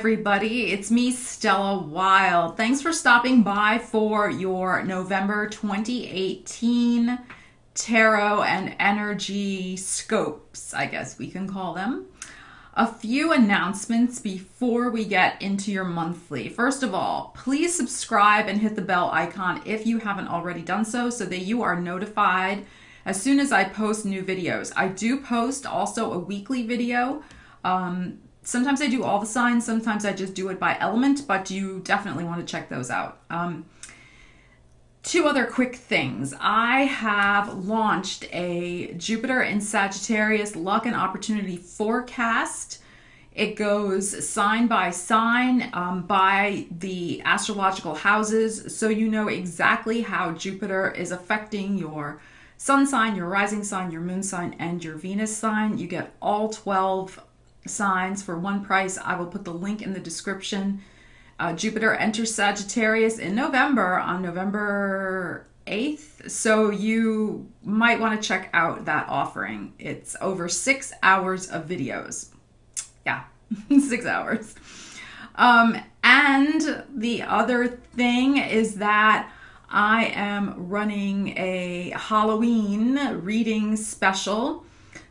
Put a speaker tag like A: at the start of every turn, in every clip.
A: everybody. It's me, Stella Wilde. Thanks for stopping by for your November 2018 tarot and energy scopes, I guess we can call them. A few announcements before we get into your monthly. First of all, please subscribe and hit the bell icon if you haven't already done so that you are notified as soon as I post new videos. I do post also a weekly video. Sometimes I do all the signs, sometimes I just do it by element, but you definitely want to check those out. Two other quick things. I have launched a Jupiter in Sagittarius luck and opportunity forecast. It goes sign by sign by the astrological houses, so you know exactly how Jupiter is affecting your sun sign, your rising sign, your moon sign, and your Venus sign. You get all 12 signs for one price. I will put the link in the description. Jupiter enters Sagittarius in November, on November 8th, so you might want to check out that offering. It's over 6 hours of videos. Yeah, 6 hours. And the other thing is that I am running a Halloween reading special.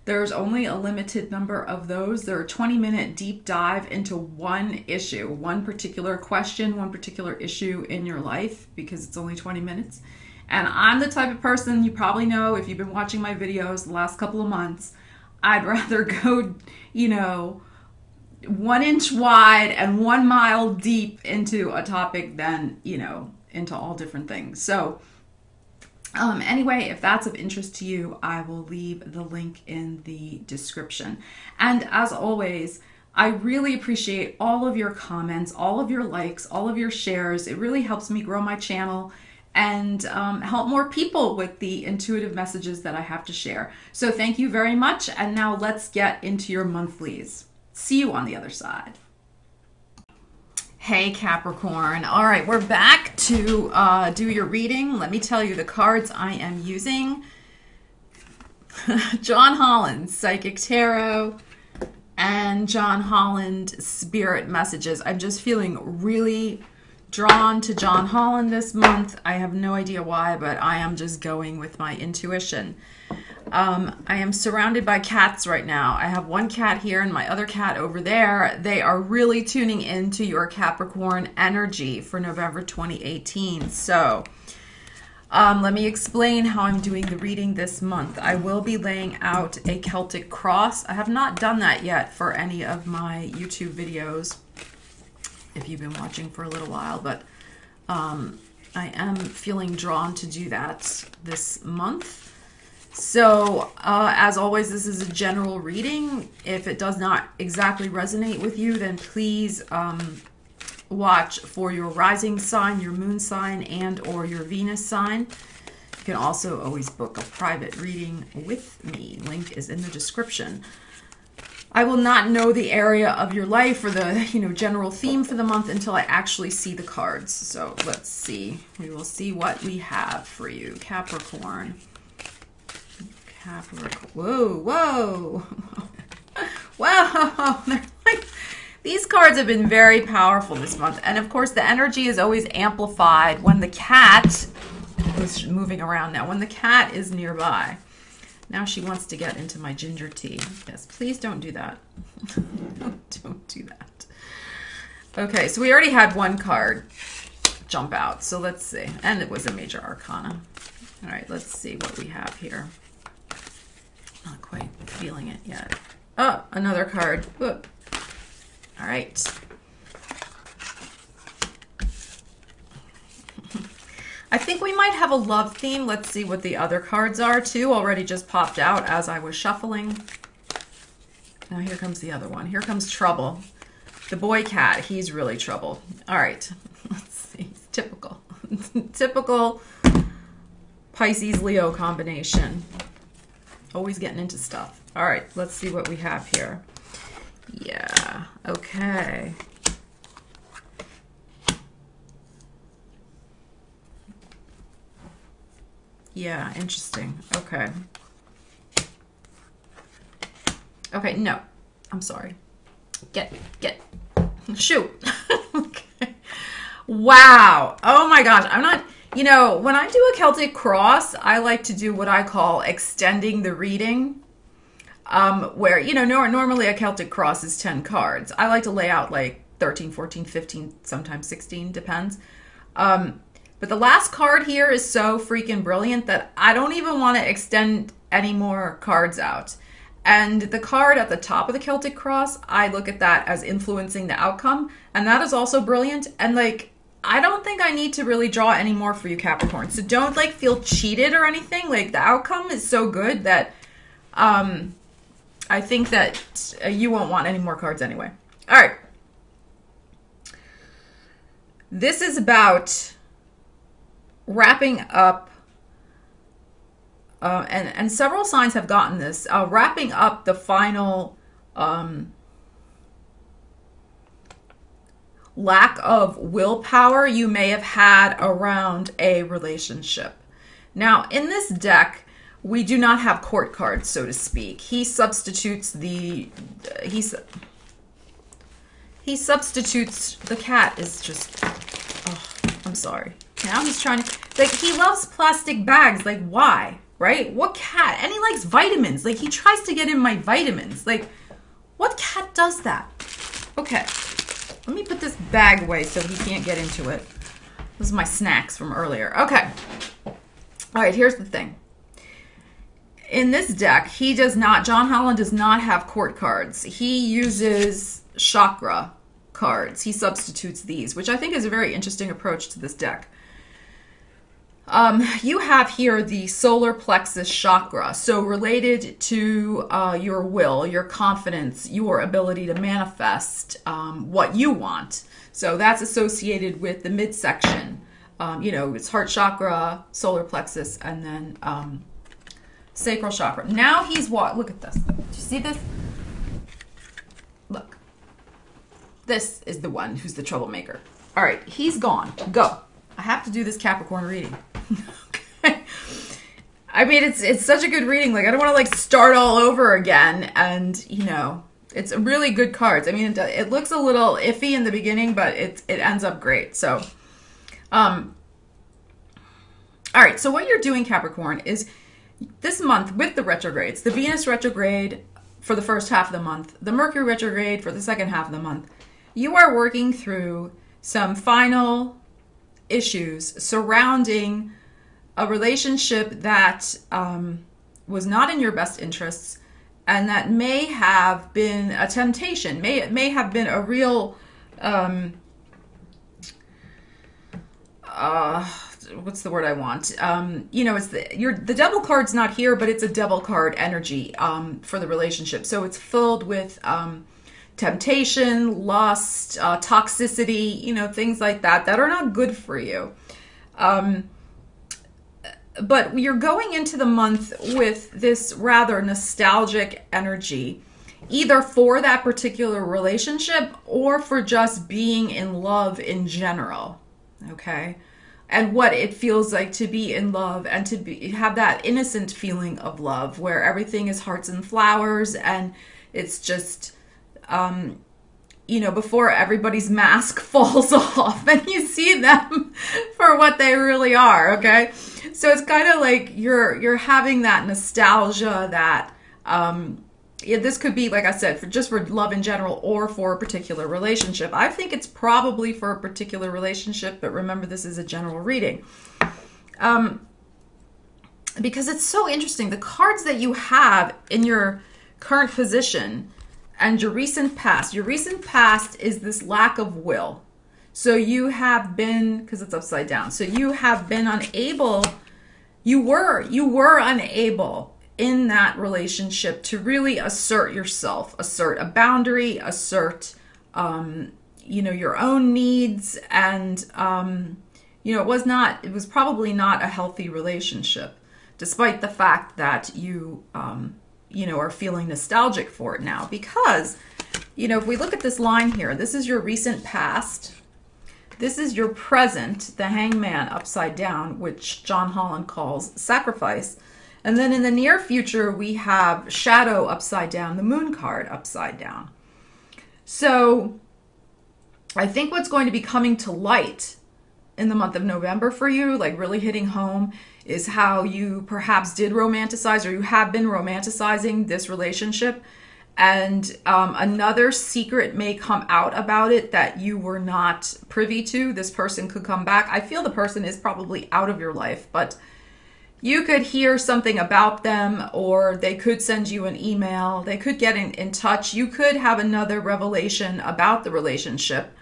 A: There's only a limited number of those. They're a 20-minute deep dive into one issue, one particular question, one particular issue in your life, because it's only 20 minutes. And I'm the type of person, you probably know if you've been watching my videos the last couple of months, I'd rather go, 1 inch wide and 1 mile deep into a topic than, into all different things. So anyway, if that's of interest to you, I will leave the link in the description. And as always, I really appreciate all of your comments, all of your likes, all of your shares. It really helps me grow my channel and help more people with the intuitive messages that I have to share. So thank you very much. And now let's get into your monthlies. See you on the other side. Hey Capricorn. All right, we're back to do your reading. Let me tell you the cards I am using. John Holland, Psychic Tarot, and John Holland Spirit Messages. I'm just feeling really drawn to John Holland this month. I have no idea why, but I am just going with my intuition. I am surrounded by cats right now. I have one cat here and my other cat over there. They are really tuning into your Capricorn energy for November 2018. So let me explain how I'm doing the reading this month. I will be laying out a Celtic cross. I have not done that yet for any of my YouTube videos, if you've been watching for a little while, but I am feeling drawn to do that this month. So, as always, this is a general reading. If it does not exactly resonate with you, then please watch for your rising sign, your moon sign, and or your Venus sign. You can also always book a private reading with me. Link is in the description. I will not know the area of your life or the general theme for the month until I actually see the cards. So let's see. We will see what we have for you, Capricorn. Whoa, whoa, whoa. They're like, these cards have been very powerful this month. And of course, the energy is always amplified when the cat is moving around now, when the cat is nearby. Now she wants to get into my ginger tea. Yes, please don't do that. Don't do that. Okay, so we already had one card jump out. So let's see. And it was a major arcana. All right, let's see what we have here. Not quite feeling it yet. Oh, another card. Whoop. All right. I think we might have a love theme. Let's see what the other cards are too. Already just popped out as I was shuffling. Now here comes the other one. Here comes trouble. The boy cat, he's really trouble. All right. Let's see. Typical. Typical Pisces Leo combination. Always getting into stuff. All right, let's see what we have here. Yeah, okay. Yeah, interesting. Okay. Okay, no. I'm sorry. Get. Shoot. Okay. Wow. Oh my gosh. I'm not, you know, when I do a Celtic cross, I like to do what I call extending the reading. Where, you know, normally a Celtic cross is 10 cards. I like to lay out like 13, 14, 15, sometimes 16, depends. But the last card here is so freaking brilliant that I don't even want to extend any more cards out. And the card at the top of the Celtic cross, I look at that as influencing the outcome. And that is also brilliant. And like, I don't think I need to really draw any more for you, Capricorn. So don't like feel cheated or anything. Like the outcome is so good that I think that you won't want any more cards anyway. All right. This is about wrapping up, and several signs have gotten this, wrapping up the final lack of willpower you may have had around a relationship. Now, in this deck, we do not have court cards, so to speak. He substitutes the cat is just, oh, I'm sorry. Now he's trying to, like, he loves plastic bags. Like, why? Right? What cat? And he likes vitamins. Like, he tries to get in my vitamins. Like, what cat does that? Okay. Let me put this bag away so he can't get into it. This is my snacks from earlier. Okay. All right, here's the thing. In this deck, John Holland does not have court cards. He uses chakra cards. He substitutes these, which I think is a very interesting approach to this deck. You have here the solar plexus chakra, so related to your will, your confidence, your ability to manifest what you want. So that's associated with the midsection. You know, it's heart chakra, solar plexus, and then sacral chakra. Now he's look at this. Do you see this? Look. This is the one who's the troublemaker. All right, he's gone. Go. I have to do this Capricorn reading. Okay. I mean, it's such a good reading. Like, I don't want to like start all over again. And you know, it's really good cards. I mean, it looks a little iffy in the beginning, but it ends up great. So, all right. So what you're doing, Capricorn, is this month with the retrogrades, the Venus retrograde for the first half of the month, the Mercury retrograde for the second half of the month, you are working through some final issues surrounding a relationship that was not in your best interests and that may have been a temptation, may have been a real what's the word I want? You know, it's the devil card's not here, but it's a devil card energy for the relationship. So it's filled with temptation, lust, toxicity, you know, things like that are not good for you. But you're going into the month with this rather nostalgic energy, either for that particular relationship or for just being in love in general. Okay? And what it feels like to be in love and to have that innocent feeling of love where everything is hearts and flowers and it's just, you know, before everybody's mask falls off and you see them for what they really are, okay? So it's kind of like you're having that nostalgia that, yeah, this could be, like I said, for love in general or for a particular relationship. I think it's probably for a particular relationship, but remember, this is a general reading. Because it's so interesting. The cards that you have in your current position and your recent past is this lack of will. So you have been, because it's upside down, so you have been unable, you were unable in that relationship to really assert yourself, assert a boundary, assert, you know, your own needs. And, you know, it was probably not a healthy relationship, despite the fact that you, you know, are feeling nostalgic for it now. Because, you know, if we look at this line here, this is your recent past. This is your present, the Hangman upside down, which John Holland calls sacrifice. And then in the near future, we have shadow upside down, the moon card upside down. So I think what's going to be coming to light in the month of November for you, like really hitting home, is how you perhaps did romanticize, or you have been romanticizing this relationship. And another secret may come out about it that you were not privy to. This person could come back. I feel the person is probably out of your life, but you could hear something about them, or they could send you an email. They could get in touch. You could have another revelation about the relationship.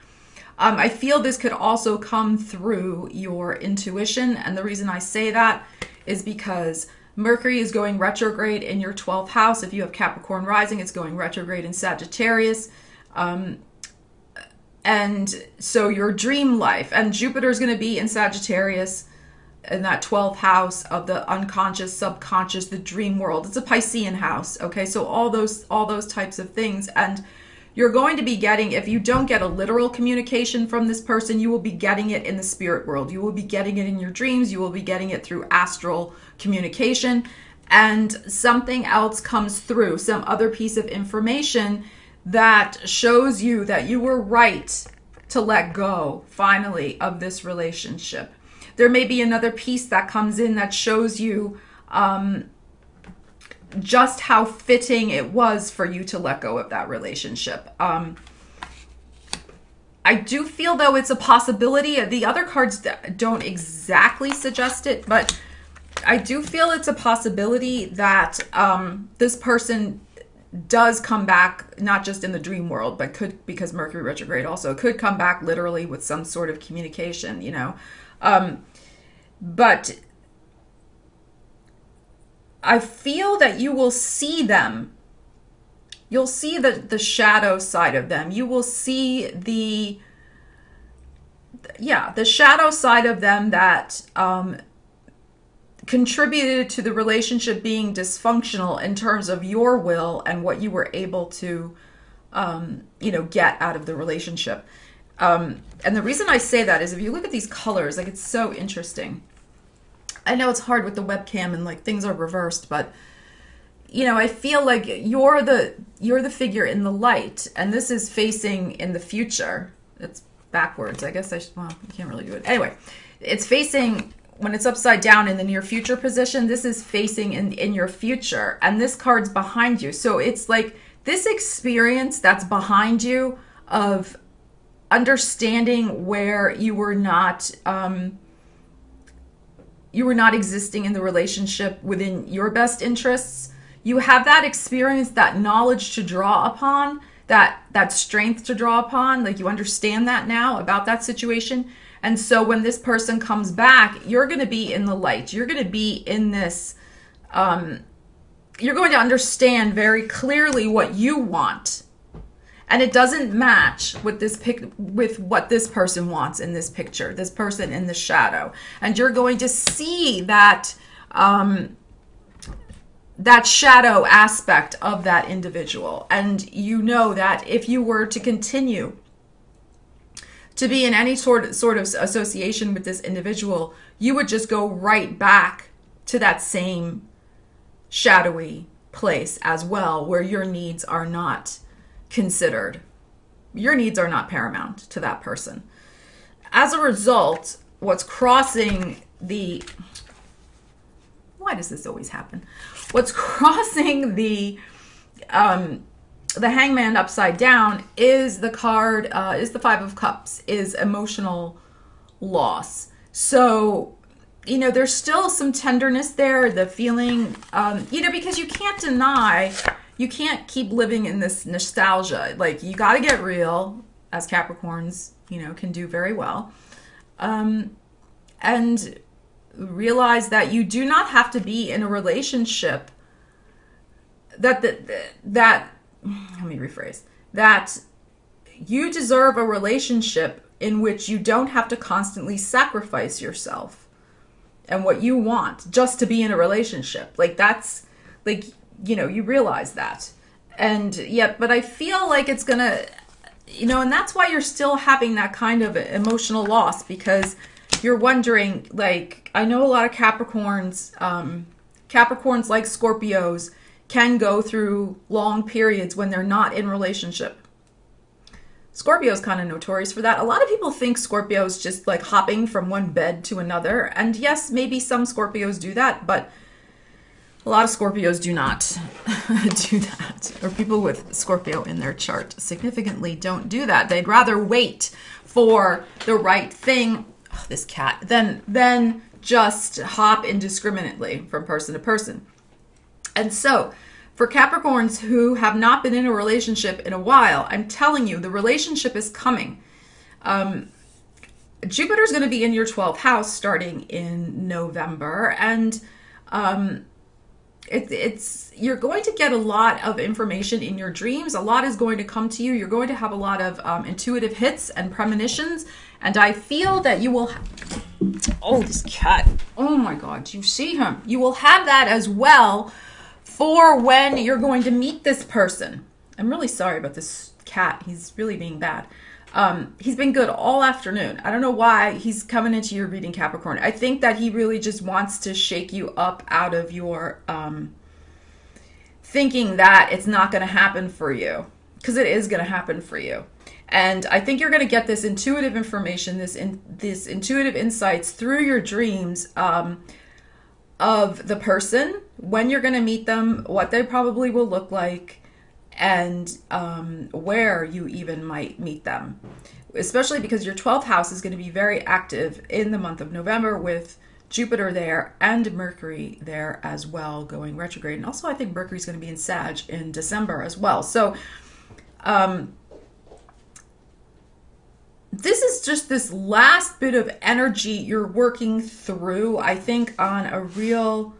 A: I feel this could also come through your intuition. And the reason I say that is because Mercury is going retrograde in your 12th house. If you have Capricorn rising, it's going retrograde in Sagittarius. And so your dream life, and Jupiter is going to be in Sagittarius in that 12th house of the unconscious, subconscious, the dream world. It's a Piscean house. Okay. So all those types of things. And you're going to be getting, if you don't get a literal communication from this person, you will be getting it in the spirit world. You will be getting it in your dreams. You will be getting it through astral communication. And something else comes through, some other piece of information that shows you that you were right to let go, finally, of this relationship. There may be another piece that comes in that shows you just how fitting it was for you to let go of that relationship. I do feel, though, it's a possibility. The other cards don't exactly suggest it, but I do feel it's a possibility that this person does come back, not just in the dream world, but could, because Mercury retrograde also, could come back literally with some sort of communication, you know. But I feel that you will see them. You'll see the shadow side of them. You will see the shadow side of them that contributed to the relationship being dysfunctional in terms of your will and what you were able to, get out of the relationship. And the reason I say that is if you look at these colors, like, it's so interesting. I know it's hard with the webcam and like things are reversed, but I feel like you're the figure in the light, and this is facing in the future. It's backwards. I guess you can't really do it. Anyway, it's facing, when it's upside down in the near future position, this is facing in your future, and this card's behind you. So it's like this experience that's behind you of understanding where you were not existing in the relationship within your best interests. You have that experience, that knowledge to draw upon, that strength to draw upon. Like, you understand that now about that situation. And so when this person comes back, you're going to be in the light. You're going to be in this, you're going to understand very clearly what you want. And it doesn't match with with what this person wants in this picture, this person in the shadow. And you're going to see that that shadow aspect of that individual. And you know that if you were to continue to be in any sort of association with this individual, you would just go right back to that same shadowy place as well, where your needs are not considered. Your needs are not paramount to that person. As a result, what's crossing the... Why does this always happen? What's crossing the Hangman upside down is the card, is the Five of Cups, is emotional loss. So, there's still some tenderness there, the feeling, because you can't deny, you can't keep living in this nostalgia. Like, you got to get real, as Capricorns, can do very well. And realize that you do not have to be in a relationship that let me rephrase, that you deserve a relationship in which you don't have to constantly sacrifice yourself and what you want just to be in a relationship. Like, that's like, you realize that. And yet, but I feel like it's gonna, and that's why you're still having that kind of emotional loss, because you're wondering, like, I know a lot of Capricorns, Capricorns like Scorpios can go through long periods when they're not in relationship. Scorpio is kind of notorious for that. A lot of people think Scorpio is just like hopping from one bed to another. And yes, maybe some Scorpios do that, but a lot of Scorpios do not do that. Or people with Scorpio in their chart significantly don't do that. They'd rather wait for the right thing, oh, this cat, than just hop indiscriminately from person to person. And so, for Capricorns who have not been in a relationship in a while, I'm telling you, the relationship is coming. Jupiter's going to be in your 12th house starting in November, and you're going to get a lot of information in your dreams. A lot is going to come to you. You're going to have a lot of intuitive hits and premonitions, and I feel that you will... Oh, this cat. Oh my God, do you see him? You will have that as well for when you're going to meet this person. I'm really sorry about this cat. He's really being bad. He's been good all afternoon. I don't know why he's coming into your reading, Capricorn. I think that he really just wants to shake you up out of your thinking that it's not going to happen for you, because it is going to happen for you. And I think you're going to get this intuitive information, this intuitive insights through your dreams of the person, when you're going to meet them, what they probably will look like, and where you even might meet them. Especially because your 12th house is going to be very active in the month of November with Jupiter there and Mercury there as well going retrograde. And also I think Mercury's going to be in Sag in December as well. So this is just this last bit of energy you're working through, I think, on a real,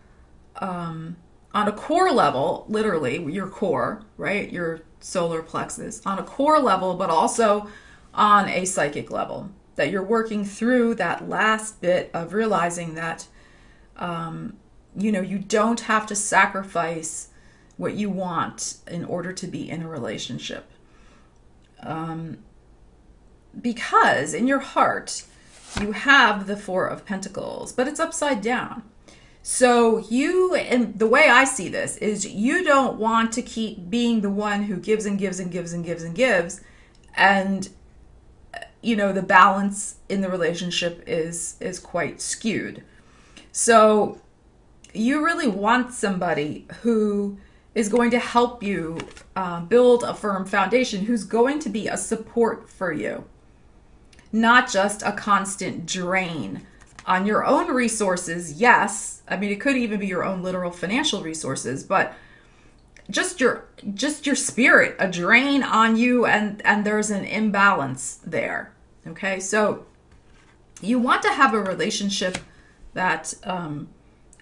A: on a core level, literally, your core, right? Your solar plexus, on a core level, but also on a psychic level, that you're working through that last bit of realizing that, you don't have to sacrifice what you want in order to be in a relationship. Because in your heart, you have the Four of Pentacles, but it's upside down. So and the way I see this is you don't want to keep being the one who gives and gives and gives and gives and gives. And, the balance in the relationship is quite skewed. So you really want somebody who is going to help you build a firm foundation, who's going to be a support for you. Not just a constant drain on your own resources. Yes, I mean, it could even be your own literal financial resources, but just your spirit, a drain on you, and there's an imbalance there. Okay, so you want to have a relationship that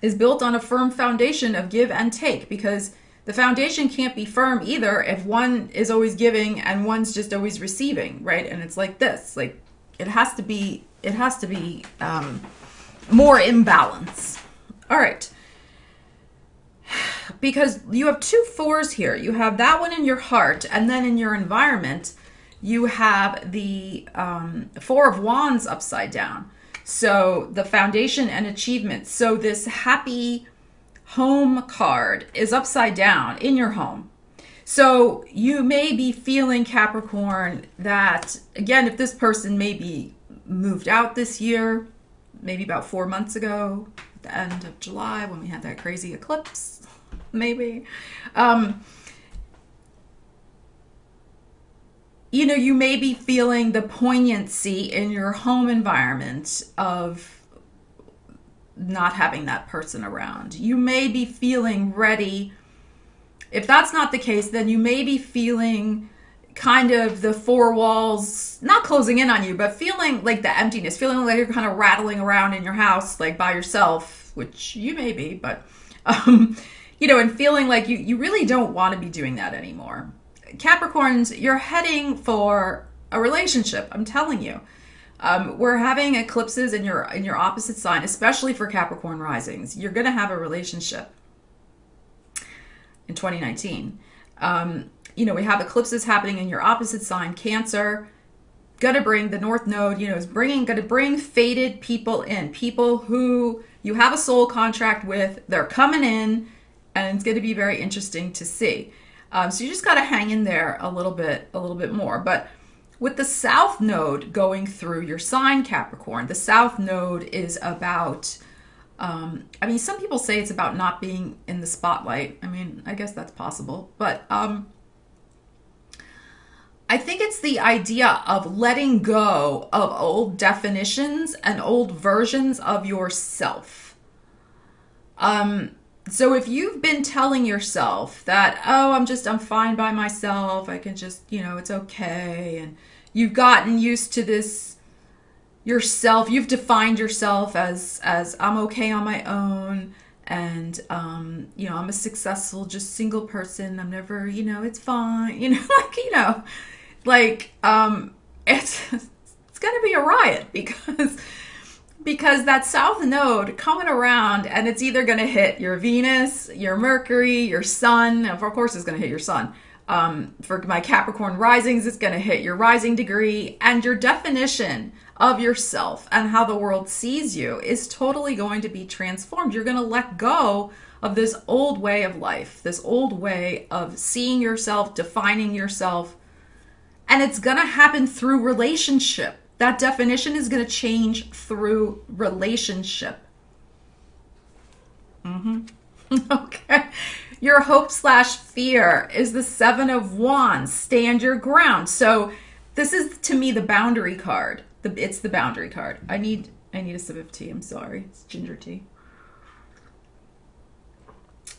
A: is built on a firm foundation of give and take, because the foundation can't be firm either if one is always giving and one's just always receiving, right? And it's like this, like it has to be more imbalance. All right. Because you have two fours here. You have that one in your heart, and then in your environment, you have the Four of Wands upside down. So the foundation and achievement. So this happy home card is upside down in your home. So you may be feeling, Capricorn, that, again, if this person maybe moved out this year, maybe about 4 months ago, at the end of July, when we had that crazy eclipse, maybe, you may be feeling the poignancy in your home environment of not having that person around. You may be feeling ready. If that's not the case, then you may be feeling kind of the four walls not closing in on you, but feeling like the emptiness, feeling like you're kind of rattling around in your house like by yourself, which you may be, but and feeling like you really don't want to be doing that anymore. Capricorns, you're heading for a relationship, I'm telling you. We're having eclipses in your opposite sign, especially for Capricorn risings. You're going to have a relationship in 2019. We have eclipses happening in your opposite sign, Cancer. Gonna bring the North Node, is gonna bring fated people in, people who you have a soul contract with. They're coming in, and it's gonna be very interesting to see. So you just gotta hang in there a little bit more. But With the South Node going through your sign, Capricorn, the South Node is about, I mean, some people say it's about not being in the spotlight. I mean, I guess that's possible. But I think it's the idea of letting go of old definitions and old versions of yourself. So if you've been telling yourself that, oh, I'm fine by myself, I can just, it's okay, and you've gotten used to this yourself, you've defined yourself as I'm okay on my own, and I'm a successful, just single person, I'm never, it's fine, it's gonna be a riot because that South Node coming around, and it's either going to hit your Venus, your Mercury, your Sun. Of course, it's going to hit your Sun. For my Capricorn risings, it's going to hit your rising degree, and your definition of yourself and how the world sees you is totally going to be transformed. You're going to let go of this old way of life, this old way of seeing yourself, defining yourself, and it's going to happen through relationship. That definition is going to change through relationship. Okay. Your hope/fear is the Seven of Wands. Stand your ground. So this is, to me, the boundary card. It's the boundary card. I need a sip of tea. I'm sorry. It's ginger tea.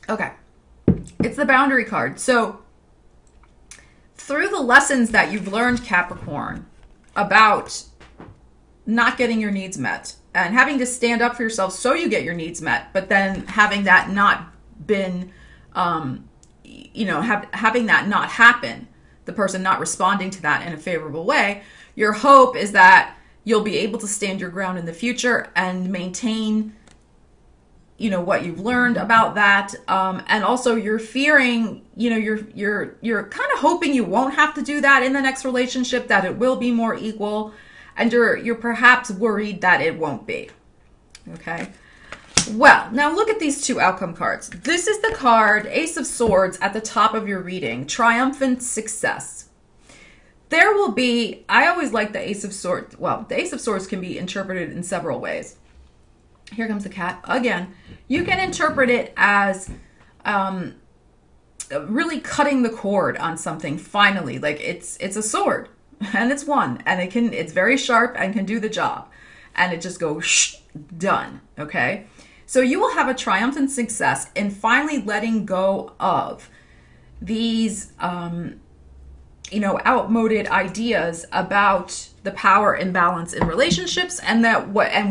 A: Okay. It's the boundary card. So through the lessons that you've learned, Capricorn, about not getting your needs met and having to stand up for yourself so you get your needs met, but then having that not been, having that not happen, the person not responding to that in a favorable way, your hope is that you'll be able to stand your ground in the future and maintain, what you've learned about that. And also you're fearing, you're kind of hoping you won't have to do that in the next relationship, that it will be more equal. And you're perhaps worried that it won't be. Okay. Well, now look at these two outcome cards. This is the card, Ace of Swords, at the top of your reading, Triumphant Success. There will be, I always like the Ace of Swords. Well, the Ace of Swords can be interpreted in several ways. Here comes the cat again. You can interpret it as really cutting the cord on something finally. Like it's a sword. And it's one, and it's very sharp and can do the job, and it just goes shh, done. Okay, so you will have a triumphant success in finally letting go of these outmoded ideas about the power imbalance in relationships, and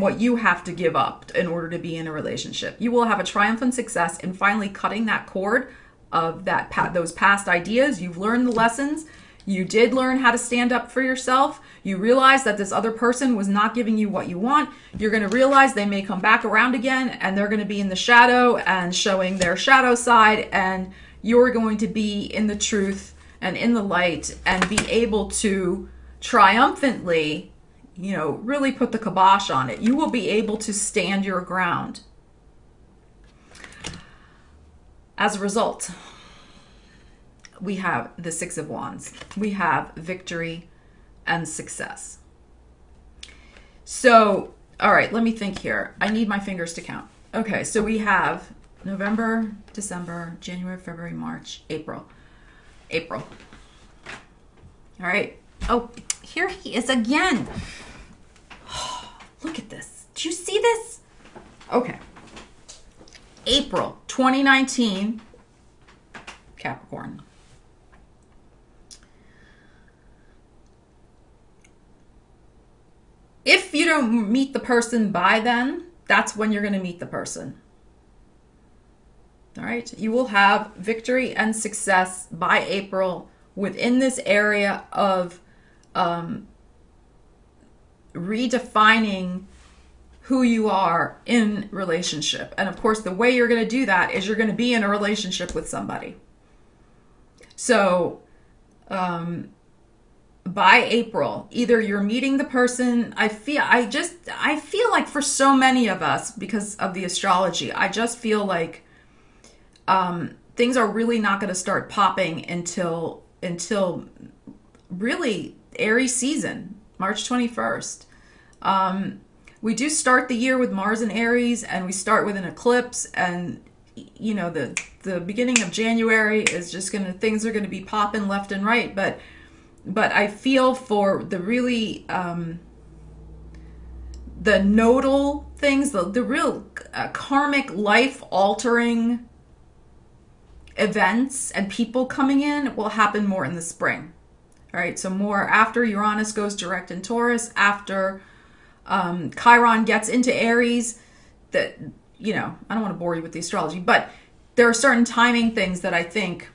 A: what you have to give up in order to be in a relationship. You will have a triumphant success in finally cutting that cord of those past ideas. You've learned the lessons. You did learn how to stand up for yourself. You realize that this other person was not giving you what you want. You're going to realize they may come back around again, and they're going to be in the shadow and showing their shadow side, and you're going to be in the truth and in the light and be able to triumphantly, really put the kibosh on it. You will be able to stand your ground. As a result, we have the Six of Wands. We have victory and success. So, all right, let me think here. I need my fingers to count. Okay, so we have November, December, January, February, March, April. April. All right. Oh, here he is again. Look at this. Do you see this? Okay. April 2019, Capricorn. If you don't meet the person by then, that's when you're going to meet the person. All right. You will have victory and success by April within this area of redefining who you are in relationship. And of course, the way you're going to do that is you're going to be in a relationship with somebody. So, by April, either you're meeting the person. I feel like for so many of us, because of the astrology, I just feel like things are really not going to start popping until really Aries season, March 21st. We do start the year with Mars in Aries, and we start with an eclipse, and you know, the beginning of January is just things are gonna be popping left and right, but I feel for the really the nodal things, the real karmic life altering events and people coming in will happen more in the spring. All right, so more after Uranus goes direct in Taurus, after Chiron gets into Aries. That, you know, I don't want to bore you with the astrology, but there are certain timing things that I think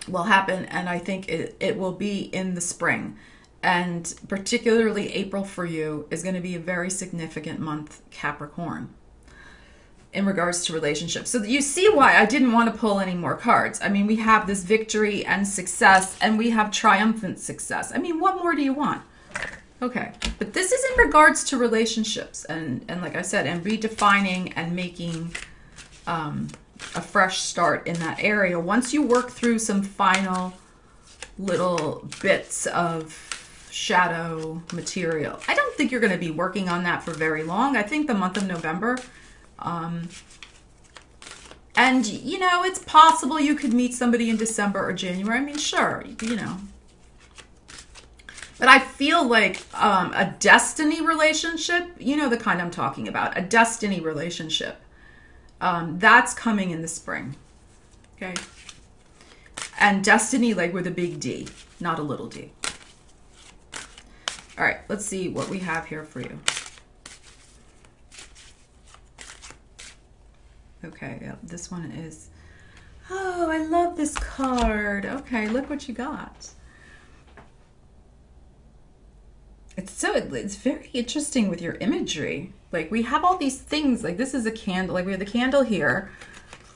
A: will happen, and I think it will be in the spring. And particularly April for you is going to be a very significant month, Capricorn, in regards to relationships. So you see why I didn't want to pull any more cards. I mean, we have this victory and success, and we have triumphant success. I mean, what more do you want? Okay, but this is in regards to relationships, and like I said, and redefining and making a fresh start in that area. Once you work through some final little bits of shadow material, I don't think you're going to be working on that for very long. I think the month of November, and you know, it's possible you could meet somebody in December or January. I mean, sure, you know. But I feel like a destiny relationship, you know the kind I'm talking about, a destiny relationship, that's coming in the spring, okay? And destiny like with a big D, not a little d. All right, let's see what we have here for you. Okay, yeah, this one is, oh, I love this card. Okay, look what you got. It's very interesting with your imagery. Like, we have all these things, like this is a candle, like we have the candle here,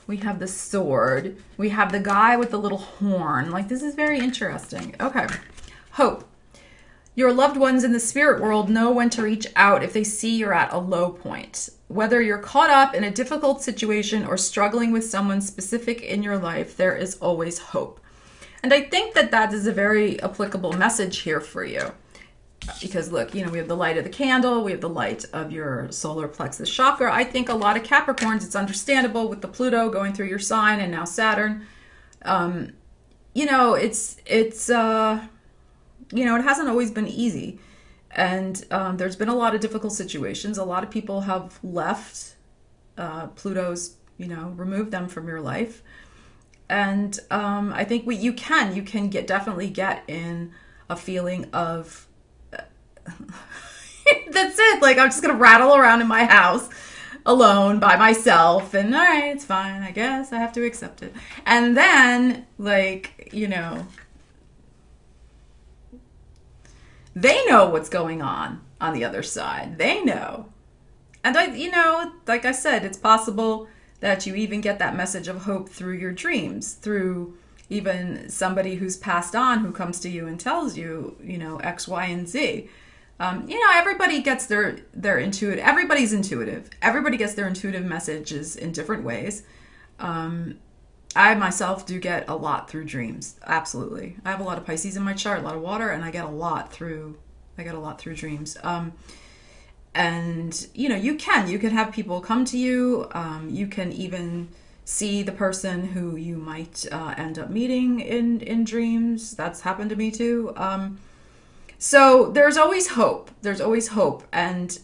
A: we have the sword, we have the guy with the little horn. Like, this is very interesting. Okay, hope. Your loved ones in the spirit world know when to reach out if they see you're at a low point. Whether you're caught up in a difficult situation or struggling with someone specific in your life, there is always hope. And I think that that is a very applicable message here for you. Because look, you know, we have the light of the candle, we have the light of your solar plexus chakra. I think a lot of Capricorns, it's understandable with the Pluto going through your sign and now Saturn. You know, you know, it hasn't always been easy. And there's been a lot of difficult situations. A lot of people have left. Pluto's, you know, removed them from your life. And I think you can definitely get in a feeling of, that's it. Like, I'm just going to rattle around in my house alone by myself. And all right, it's fine. I guess I have to accept it. And then, like, you know, they know what's going on the other side. They know. And you know, like I said, it's possible that you even get that message of hope through your dreams, through even somebody who's passed on who comes to you and tells you, you know, X, Y, and Z. You know, everybody gets their intuitive, everybody's intuitive. Everybody gets their intuitive messages in different ways. I myself do get a lot through dreams. Absolutely. I have a lot of Pisces in my chart, a lot of water, and I get a lot through dreams. And you know, you can have people come to you. You can even see the person who you might end up meeting in dreams. That's happened to me too. So there's always hope. There's always hope. And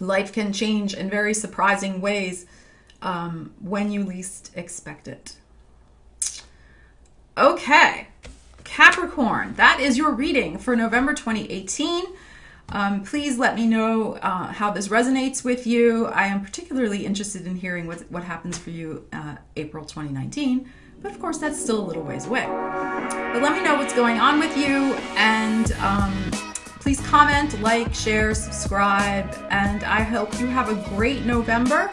A: life can change in very surprising ways when you least expect it. Okay, Capricorn, that is your reading for November 2018. Please let me know how this resonates with you. I am particularly interested in hearing what happens for you April 2019. But of course, that's still a little ways away. But let me know what's going on with you. And please comment, like, share, subscribe. And I hope you have a great November.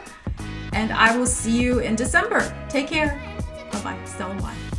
A: And I will see you in December. Take care. Bye-bye. Stella Wilde.